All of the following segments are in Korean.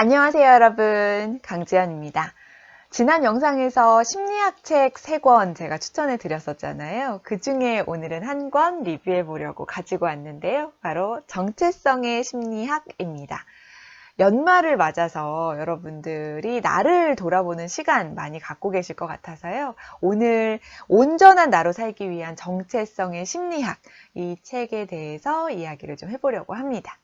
안녕하세요 여러분, 강지연입니다. 지난 영상에서 심리학 책 3권 제가 추천해 드렸었잖아요. 그 중에 오늘은 한 권 리뷰해 보려고 가지고 왔는데요. 바로 정체성의 심리학입니다. 연말을 맞아서 여러분들이 나를 돌아보는 시간 많이 갖고 계실 것 같아서요. 오늘 온전한 나로 살기 위한 정체성의 심리학, 이 책에 대해서 이야기를 좀 해보려고 합니다.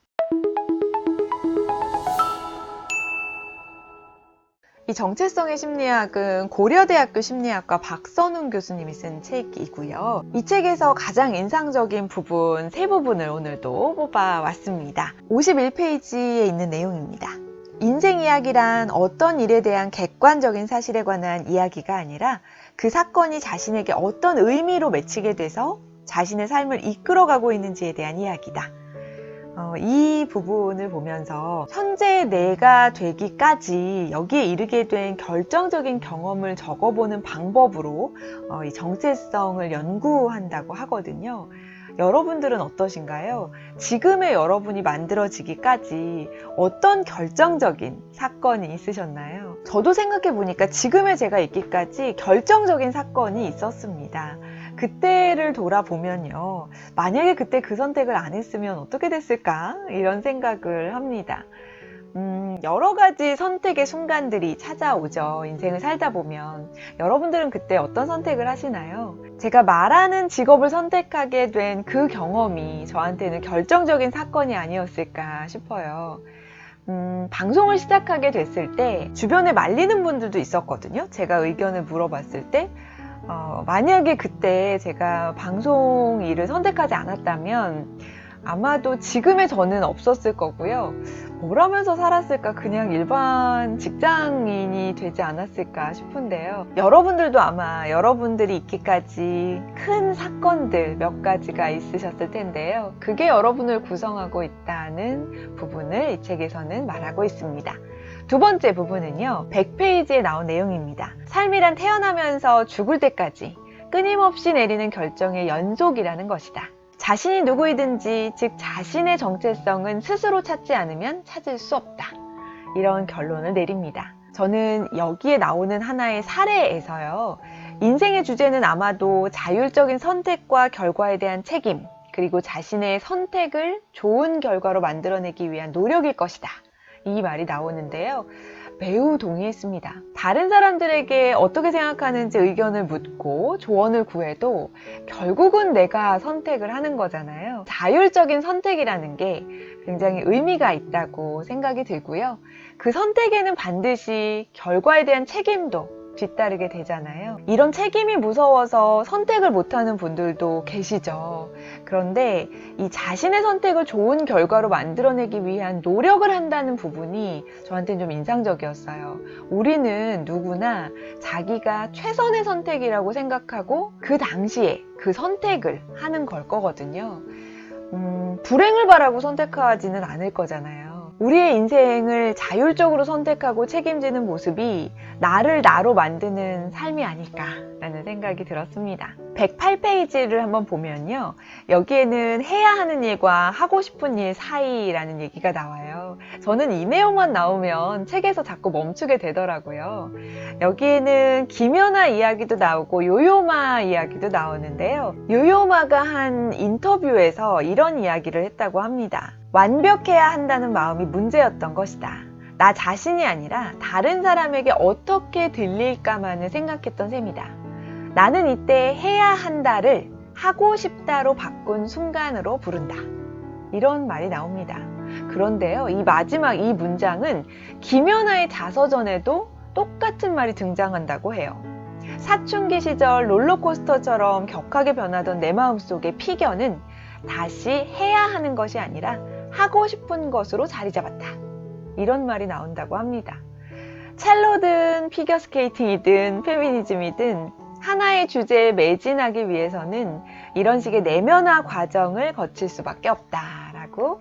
이 정체성의 심리학은 고려대학교 심리학과 박선웅 교수님이 쓴 책이고요. 이 책에서 가장 인상적인 부분 3부분을 오늘도 뽑아왔습니다. 51페이지에 있는 내용입니다. 인생 이야기란 어떤 일에 대한 객관적인 사실에 관한 이야기가 아니라 그 사건이 자신에게 어떤 의미로 맺히게 돼서 자신의 삶을 이끌어가고 있는지에 대한 이야기다. 이 부분을 보면서 현재 내가 되기까지 여기에 이르게 된 결정적인 경험을 적어보는 방법으로 이 정체성을 연구한다고 하거든요. 여러분들은 어떠신가요? 지금의 여러분이 만들어지기까지 어떤 결정적인 사건이 있으셨나요? 저도 생각해 보니까 지금의 제가 있기까지 결정적인 사건이 있었습니다. 그때를 돌아보면요, 만약에 그때 그 선택을 안 했으면 어떻게 됐을까? 이런 생각을 합니다. 여러 가지 선택의 순간들이 찾아오죠. 인생을 살다 보면. 여러분들은 그때 어떤 선택을 하시나요? 제가 말하는 직업을 선택하게 된 그 경험이 저한테는 결정적인 사건이 아니었을까 싶어요. 방송을 시작하게 됐을 때 주변에 말리는 분들도 있었거든요. 제가 의견을 물어봤을 때 만약에 그때 제가 방송 일을 선택하지 않았다면 아마도 지금의 저는 없었을 거고요. 뭘 하면서 살았을까? 그냥 일반 직장인이 되지 않았을까 싶은데요. 여러분들도 아마 여러분들이 있기까지 큰 사건들 몇 가지가 있으셨을 텐데요. 그게 여러분을 구성하고 있다는 부분을 이 책에서는 말하고 있습니다. 두 번째 부분은요, 100페이지에 나온 내용입니다. 삶이란 태어나면서 죽을 때까지 끊임없이 내리는 결정의 연속이라는 것이다. 자신이 누구이든지, 즉 자신의 정체성은 스스로 찾지 않으면 찾을 수 없다. 이런 결론을 내립니다. 저는 여기에 나오는 하나의 사례에서요, 인생의 주제는 아마도 자율적인 선택과 결과에 대한 책임, 그리고 자신의 선택을 좋은 결과로 만들어내기 위한 노력일 것이다. 이 말이 나오는데요. 매우 동의했습니다. 다른 사람들에게 어떻게 생각하는지 의견을 묻고 조언을 구해도 결국은 내가 선택을 하는 거잖아요. 자율적인 선택이라는 게 굉장히 의미가 있다고 생각이 들고요. 그 선택에는 반드시 결과에 대한 책임도 뒤따르게 되잖아요. 이런 책임이 무서워서 선택을 못하는 분들도 계시죠. 그런데 이 자신의 선택을 좋은 결과로 만들어내기 위한 노력을 한다는 부분이 저한테는 좀 인상적이었어요. 우리는 누구나 자기가 최선의 선택이라고 생각하고 그 당시에 그 선택을 하는 걸 거거든요. 불행을 바라고 선택하지는 않을 거잖아요. 우리의 인생을 자율적으로 선택하고 책임지는 모습이 나를 나로 만드는 삶이 아닐까라는 생각이 들었습니다. 108페이지를 한번 보면요, 여기에는 해야 하는 일과 하고 싶은 일 사이라는 얘기가 나와요. 저는 이 내용만 나오면 책에서 자꾸 멈추게 되더라고요. 여기에는 김연아 이야기도 나오고 요요마 이야기도 나오는데요. 요요마가 한 인터뷰에서 이런 이야기를 했다고 합니다. 완벽해야 한다는 마음이 문제였던 것이다. 나 자신이 아니라 다른 사람에게 어떻게 들릴까만을 생각했던 셈이다. 나는 이때 해야 한다를 하고 싶다로 바꾼 순간으로 부른다. 이런 말이 나옵니다. 그런데요, 이 마지막 이 문장은 김연아의 자서전에도 똑같은 말이 등장한다고 해요. 사춘기 시절 롤러코스터처럼 격하게 변하던 내 마음속의 피겨는 다시 해야 하는 것이 아니라 하고 싶은 것으로 자리 잡았다. 이런 말이 나온다고 합니다. 첼로든 피겨스케이팅이든 페미니즘이든 하나의 주제에 매진하기 위해서는 이런 식의 내면화 과정을 거칠 수밖에 없다라고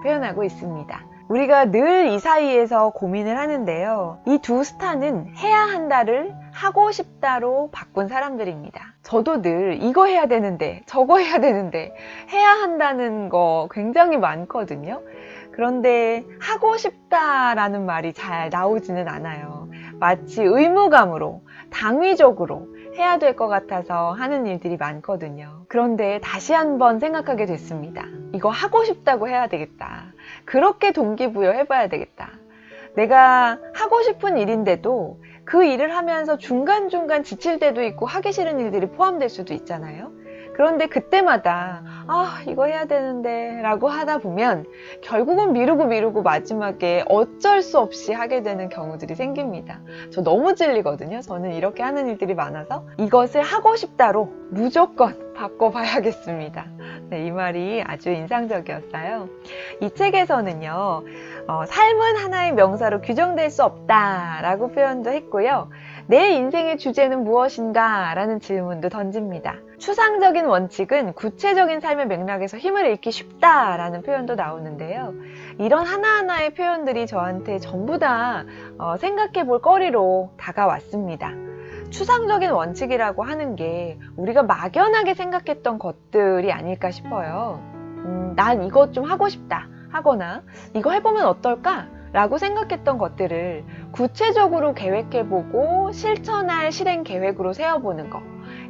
표현하고 있습니다. 우리가 늘 이 사이에서 고민을 하는데요. 이 두 스타는 해야 한다를 하고 싶다로 바꾼 사람들입니다. 저도 늘 이거 해야 되는데 저거 해야 되는데 해야 한다는 거 굉장히 많거든요. 그런데 하고 싶다라는 말이 잘 나오지는 않아요. 마치 의무감으로, 당위적으로 해야 될 것 같아서 하는 일들이 많거든요. 그런데 다시 한번 생각하게 됐습니다. 이거 하고 싶다고 해야 되겠다. 그렇게 동기부여 해봐야 되겠다. 내가 하고 싶은 일인데도 그 일을 하면서 중간중간 지칠 때도 있고 하기 싫은 일들이 포함될 수도 있잖아요. 그런데 그때마다 이거 해야 되는데 라고 하다 보면 결국은 미루고 마지막에 어쩔 수 없이 하게 되는 경우들이 생깁니다. 저 너무 찔리거든요. 저는 이렇게 하는 일들이 많아서 이것을 하고 싶다로 무조건 바꿔봐야겠습니다. 네, 이 말이 아주 인상적이었어요. 이 책에서는요, 삶은 하나의 명사로 규정될 수 없다라고 표현도 했고요. 내 인생의 주제는 무엇인가? 라는 질문도 던집니다. 추상적인 원칙은 구체적인 삶의 맥락에서 힘을 잃기 쉽다라는 표현도 나오는데요. 이런 하나하나의 표현들이 저한테 전부 다 생각해 볼 거리로 다가왔습니다. 추상적인 원칙이라고 하는 게 우리가 막연하게 생각했던 것들이 아닐까 싶어요. 난 이것 좀 하고 싶다 하거나 이거 해보면 어떨까? 라고 생각했던 것들을 구체적으로 계획해보고 실천할 실행 계획으로 세워보는 것,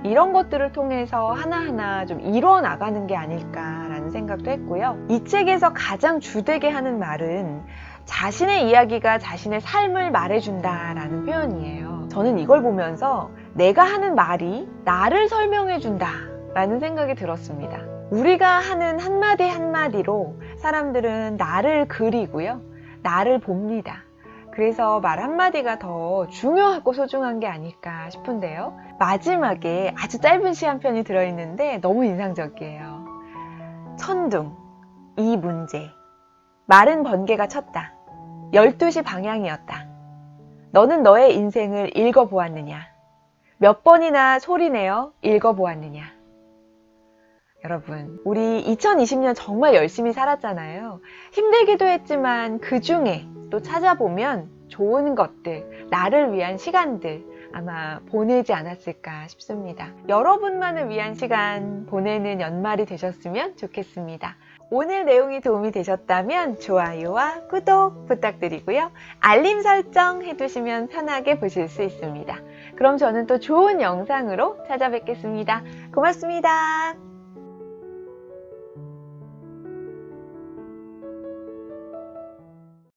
이런 것들을 통해서 하나하나 좀 이루어 나가는 게 아닐까라는 생각도 했고요. 이 책에서 가장 주되게 하는 말은 자신의 이야기가 자신의 삶을 말해준다라는 표현이에요. 저는 이걸 보면서 내가 하는 말이 나를 설명해준다 라는 생각이 들었습니다. 우리가 하는 한마디 한마디로 사람들은 나를 그리고요, 나를 봅니다. 그래서 말 한마디가 더 중요하고 소중한 게 아닐까 싶은데요. 마지막에 아주 짧은 시 한 편이 들어있는데 너무 인상적이에요. 천둥, 이 문제. 마른 번개가 쳤다. 12시 방향이었다. 너는 너의 인생을 읽어보았느냐? 몇 번이나 소리내어 읽어보았느냐? 여러분, 우리 2020년 정말 열심히 살았잖아요. 힘들기도 했지만 그 중에 또 찾아보면 좋은 것들, 나를 위한 시간들 아마 보내지 않았을까 싶습니다. 여러분만을 위한 시간 보내는 연말이 되셨으면 좋겠습니다. 오늘 내용이 도움이 되셨다면 좋아요와 구독 부탁드리고요. 알림 설정 해두시면 편하게 보실 수 있습니다. 그럼 저는 또 좋은 영상으로 찾아뵙겠습니다. 고맙습니다.